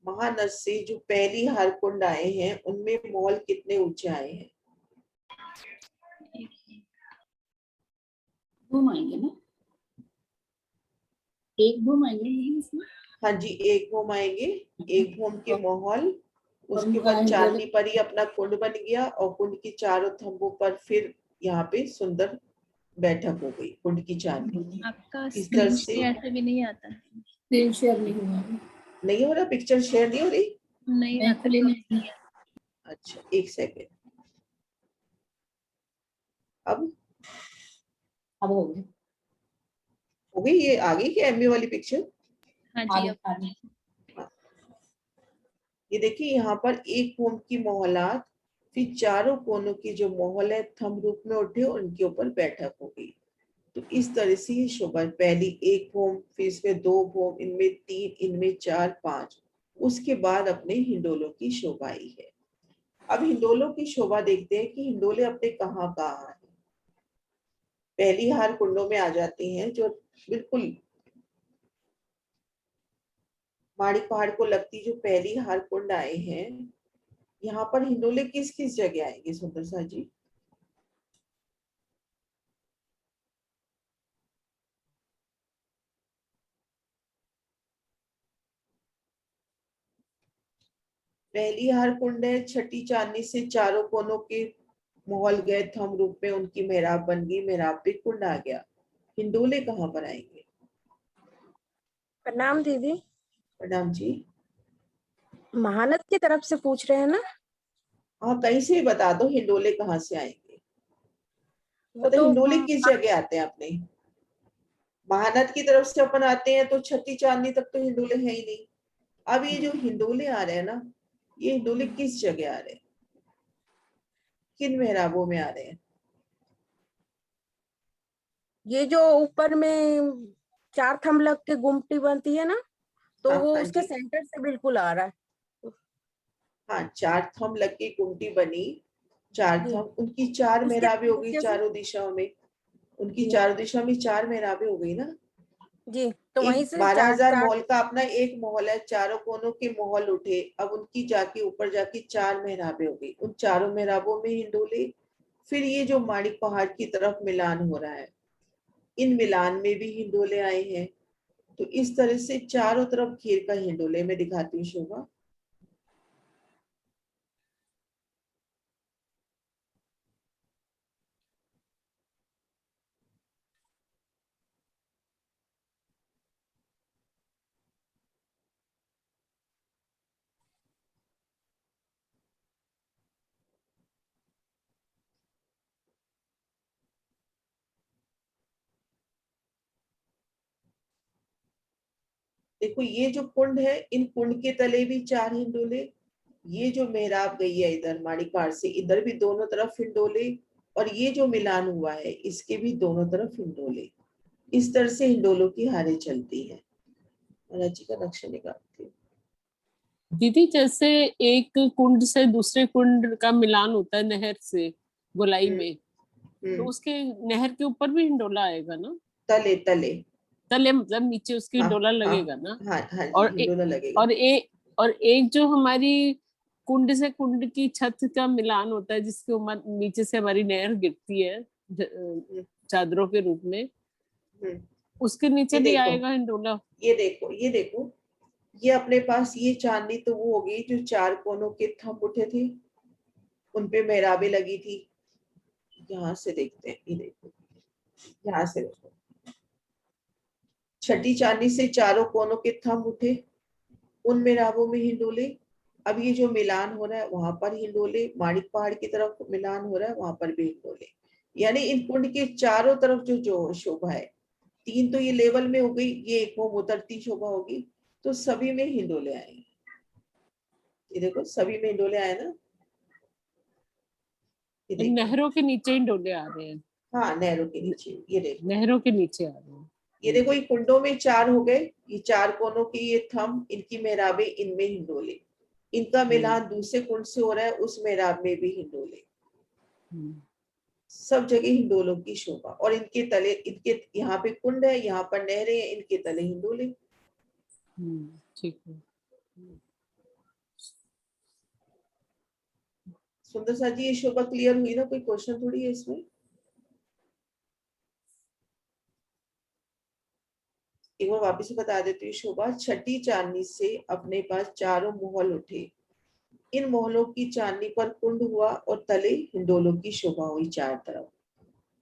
महानद से जो पहली हार कुंड आए हैं उनमें महल कितने ऊंचे आए हैं। भूम आएंगे ना, एक भूम आएंगे इसमें। हाँ जी, एक भूम आएंगे। एक भूम के महल, उसके और बाद चांदनी पर ही अपना कुंड बन गया और कुंड की चारों थंबों पर फिर यहाँ पे सुंदर बैठक हो गई कुंड की चांदनी। आपका इस तरह स्क्रीन से ऐसे भी नहीं आता है। स्क्रीन शेयर नहीं हुआ, नहीं हो रहा, पिक्चर शेयर नहीं हो रही। नहीं आता है। अच्छा एक सेकेंड। अब हो गई, हो गई, ये आ गई क्या एमबी वाली पिक्चर। हाँ जी अब ये देखिए यहाँ पर एक भूम की मोहलात, फिर चारों कोनों की जो मोहल है थंब रूप में उठे, उनके ऊपर बैठक हो गई। तो इस तरह से ये शोभा, पहली एक भूम, फिर इसमें दो भूम, इनमें तीन, इनमें चार, पांच, उसके बाद अपने हिंडोलों की शोभा आई है। अब हिंडोलों की शोभा देखते हैं कि हिंडोले अपने कहाँ कहाँ हैं। पहली हार कुंडों में आ जाती हैं जो बिल्कुल माणिक पहाड़ को लगती जो पहली हार कुंड आए हैं, यहाँ पर हिंडोले किस किस जगह आएंगे सुंदर सा जी। पहली हार कुंड है, छठी चांदनी से चारों कोनों के महल गए थंब रूप में, उनकी मेहराब बन गई, मेहराब पे कुंड आ गया। हिंडोले कहाँ पर आएंगे। प्रणाम दीदी। प्रणाम जी। महानद की तरफ से पूछ रहे हैं ना। हाँ कहीं से भी बता दो हिंडोले कहाँ से आएंगे। वो मतलब तो हिंडोले किस जगह आते हैं अपने। महानद की तरफ से अपन आते हैं तो छठी चांदनी तक तो हिंडोले है ही नहीं। अब ये जो हिंडोले आ रहे हैं ना, ये हिंडोले किस जगह आ रहे हैं, किन मेहराबों में आ रहे हैं। ये जो ऊपर में चार थंब लग के गुमटी बनती है ना, तो हाँ, वो हाँ उसके जी। सेंटर से बिल्कुल आ रहा है। हाँ, चार थंब लग के कुंटी बनी, चार जी। थंब, उनकी चार उसके मेहराबें हो गई नीचे से चारों दिशाओं में, उनकी जी चारों दिशाओं में चार मेहराबें हो गई ना। जी, तो वहीं एक से 12,000 चार महल का अपना एक महल है, चारों कोनों के महल उठे, अब उनकी जाके ऊपर जाके चार मेहराबें हो गई, उन चारों मेहराबों में हिंडोले। फिर ये जो माणिक पहाड़ की तरफ मिलान हो रहा है, इन मिलान में भी हिंडोले आए हैं। तो इस तरह से चारों तरफ घेर का हिंडोले में दिखाती हूँ शोभा। देखो ये जो कुंड है, इन कुंड के तले भी चार हिंडोले, ये जो मेहराब गई है इधर माणिक पहाड़ से, इधर भी दोनों तरफ हिंडोले, और ये जो मिलान हुआ है इसके भी दोनों तरफ हिंडोले। इस तरह से हिंडोलों की हारें चलती है। जी का नक्शा निकालती हूँ। दीदी जैसे एक कुंड से दूसरे कुंड का मिलान होता है नहर से गोलाई में, तो उसके नहर के ऊपर भी हिंडोला आएगा ना। तले तले तले मतलब नीचे उसकी हाँ, हिंडोला हाँ, लगेगा ना। हाँ, हाँ जी, और हिंडोला लगेगा। और एक जो हमारी कुंड से कुंड की छत का मिलान होता है, जिसके ऊपर नीचे से हमारी नहर गिरती है चादरों के रूप में, उसके नीचे भी आएगा हिंडोला। ये देखो, ये देखो, ये अपने पास ये चांदनी तो वो हो गई जो 4 कोनों के थंब उठे थे, उनपे मेहराबें लगी थी। यहाँ से देखते हैं, ये देखो, यहाँ से देखो, छठी चांदनी से चारों कोनों के थंब उठे, उन मेहराबों में हिंडोले। अब ये जो मिलान हो रहा है वहां पर हिंडोले, माणिक पहाड़ की तरफ मिलान हो रहा है वहां पर भी हिंडोले। यानी इन कुंड के चारों तरफ जो जो शोभा है, 3 तो ये लेवल में हो गई, ये एक वो उतरती शोभा होगी, तो सभी में हिंडोले आएंगे। ये देखो सभी में हिंडोले आए ना, ये देखो। नहरों के नीचे ही डोले आ रहे हैं। हाँ, नहरों के नीचे, ये देखो, नहरों के नीचे आ रहे हैं। ये देखो, ये कुंडों में 4 हो गए, ये 4 कोनों के ये थंब, इनकी मेहराबें, इनमें हिंडोले। इनका मिलान दूसरे कुंड से हो रहा है, उस मेहराब में भी हिंडोले। सब जगह हिंडोलों की शोभा। और इनके तले, इनके यहाँ पे कुंड है, यहाँ पर नहरें हैं, इनके तले हिंडोले। ठीक है। सुंदर सा जी, ये शोभा क्लियर हुई ना? कोई क्वेश्चन थोड़ी है इसमें। एक बार वापिस से बता देती हूँ। शोभा, छठी चांदनी से अपने पास चारों मोहल उठे, इन मोहलों की चांदनी पर कुंड हुआ और तले हिंडोलों की शोभा हुई 4 तरफ।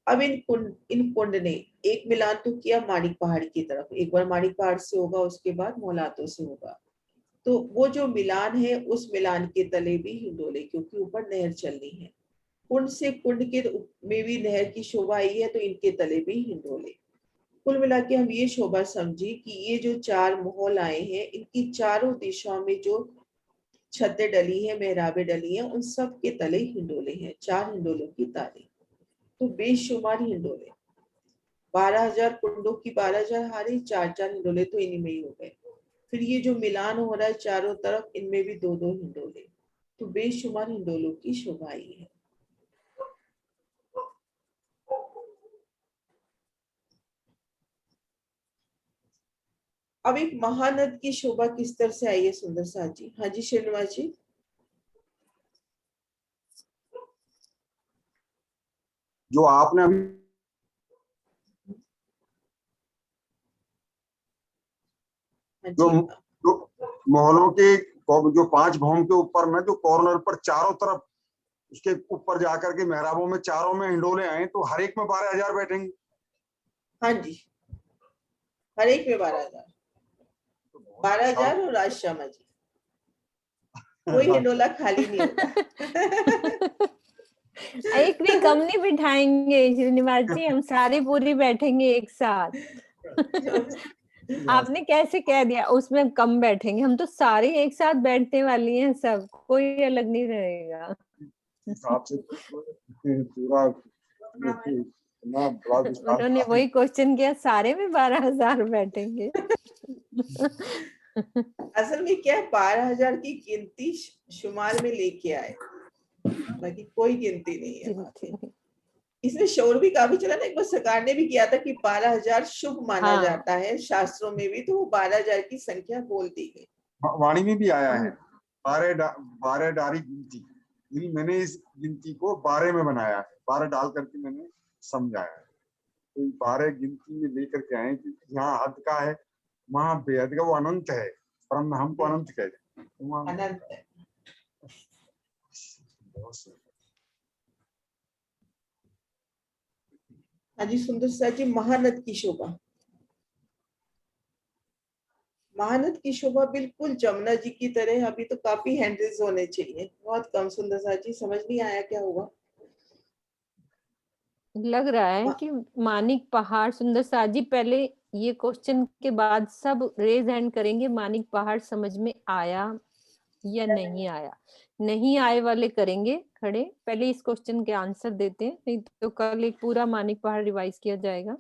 अब इन कुंड ने एक मिलान तो किया माणिक पहाड़ की तरफ, एक बार माणिक पहाड़ से होगा, उसके बाद मोहलातों से होगा। तो वो जो मिलान है, उस मिलान के तले भी हिंडोले, क्योंकि ऊपर नहर चलनी है। कुंड से कुंड के में भी नहर की शोभा आई है, तो इनके तले भी हिंडोले। कुल मिला के हम ये शोभा समझी कि ये जो 4 मोहल आए हैं, इनकी चारों दिशाओं में जो छतें डली है, मेहराबें डली हैं, उन सब के तले हिंडोले हैं, 4 हिंडोलों की ताले। तो बेशुमार हिंडोले, 12,000 कुंडों की 12,000 हारे, 4-4 हिंडोले तो इन्हीं में ही हो गए। फिर ये जो मिलान हो रहा है चारों तरफ, इनमें भी 2-2 हिंडोले, तो बेशुमार हिंडोलों की शोभा आई है। अब एक महानद की शोभा किस तरह से आई है सुंदर सा जी? हाँ जी श्रीनिवास जी। जो आपने अभी जो मोहलों के जो 5 भवन के ऊपर में जो कॉर्नर पर चारों तरफ उसके ऊपर जाकर के मेहराबों में चारों में हिंडोले आए, तो हर एक में 12,000 बैठेंगे। हाँ जी, हर एक में 12,000, 12,000 और राज श्यामा जी, कोई हिंडोला खाली नहीं होगा। एक भी कम नहीं बिठाएंगे श्रीनिवास जी, हम सारे पूरी बैठेंगे एक साथ। आपने कैसे कह दिया उसमें कम बैठेंगे? हम तो सारे एक साथ बैठने वाली हैं, सब, कोई अलग नहीं रहेगा। पूरा उन्होंने वही क्वेश्चन किया, सारे में 12,000 बैठेंगे। असल में क्या है, 12,000 की गिनती शुमार में लेके आए, बाकी कोई गिनती नहीं है वहाँ पे। इसमें शोर भी काफी चला ना, एक बार सरकार ने भी किया था कि 12,000 शुभ माना जाता है शास्त्रों में भी, तो वो 12,000 की संख्या बोल दी गई। वाणी में भी आया है 12 डारी गिनती, मैंने इस गिनती को 12 में बनाया है, 12 डाल करके मैंने समझाया है। तो 12 गिनती में लेकर के आए कि यहाँ हद का है, वहाँ बेहद का, वो अनंत है, परम हमको अनंत कहते हैं, अनंत है। हाँ जी सुंदर सा जी, महानद की शोभा। महानद की शोभा बिल्कुल जमुना जी की तरह, अभी तो काफी हैंडल्स होने चाहिए, बहुत कम। सुंदर सा जी, समझ नहीं आया क्या होगा? लग रहा है कि मानिक पहाड़, सुंदर सा जी पहले ये क्वेश्चन के बाद सब रेज हैंड करेंगे, मानिक पहाड़ समझ में आया या नहीं आया। नहीं आए वाले करेंगे खड़े, पहले इस क्वेश्चन के आंसर देते हैं, नहीं तो कल एक पूरा मानिक पहाड़ रिवाइज किया जाएगा।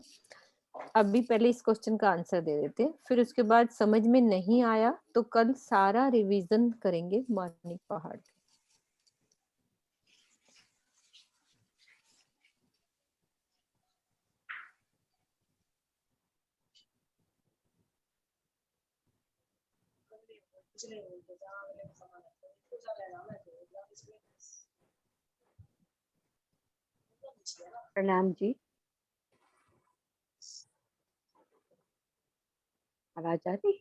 अभी पहले इस क्वेश्चन का आंसर दे देते हैं, फिर उसके बाद समझ में नहीं आया तो कल सारा रिवीजन करेंगे मानिक पहाड़। प्रणाम जी, आवाज आ रही?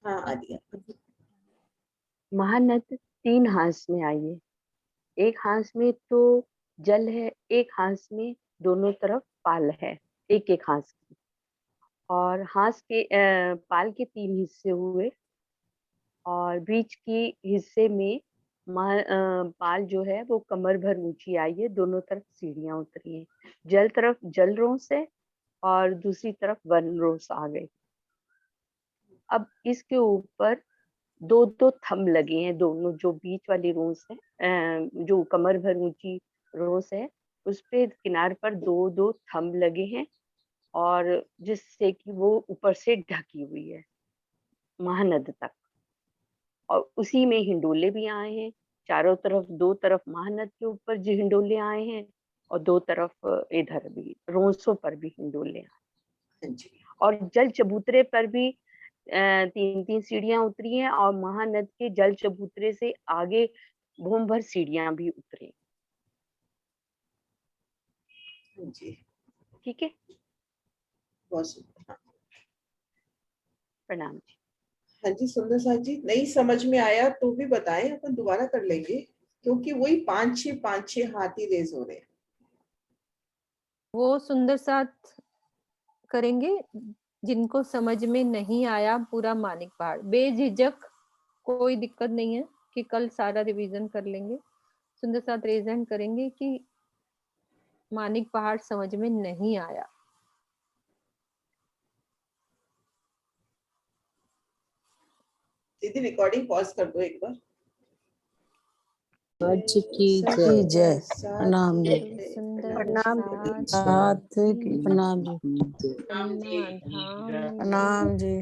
हाँ आलिया। महानद 3 हांस में आई है। एक हांस में तो जल है, एक हांस में दोनों तरफ पाल है, एक एक हांस की। और हांस के पाल के 3 हिस्से हुए और बीच की हिस्से में पाल जो है वो कमर भर ऊंची आई है, दोनों तरफ सीढ़ियां उतरी हैं। जल तरफ जल रोंस है और दूसरी तरफ वन रोंस आ गई। अब इसके ऊपर 2-2 थंब लगे हैं, दोनों जो बीच वाली रोंस है, जो कमर भर ऊंची रोंस है, उस पे किनार पर 2-2 थंब लगे हैं और जिससे कि वो ऊपर से ढकी हुई है महानद तक। और उसी में हिंडोले भी आए हैं, चारों तरफ, 2 तरफ महानद के ऊपर जो हिंडोले आए हैं और 2 तरफ इधर भी रोंसों पर भी हिंडोले आए। और जल चबूतरे पर भी 3-3 सीढ़ियां उतरी हैं और महानद के जल चबूतरे से आगे भूम भर सीढ़ियां भी उतरी। ठीक है, बहुत सुंदर। प्रणाम जी। हाँ जी सुंदर साथ जी, नहीं समझ में आया तो भी बताएं, अपन दोबारा कर लेंगे क्योंकि वही 5-6 हाथ ही रेज हो रहे हैं। वो सुंदर साथ करेंगे जिनको समझ में नहीं आया पूरा मानिक पहाड़, बेझिझक, कोई दिक्कत नहीं है कि कल सारा रिवीजन कर लेंगे। सुंदर साथ रेज हैंड करेंगे कि मानिक पहाड़ समझ में नहीं आया। दीदी रिकॉर्डिंग पॉज कर दो एक बार। सच की जय। प्रणाम जी। प्रणाम साथ की प्रणाम जी। प्रणाम जी।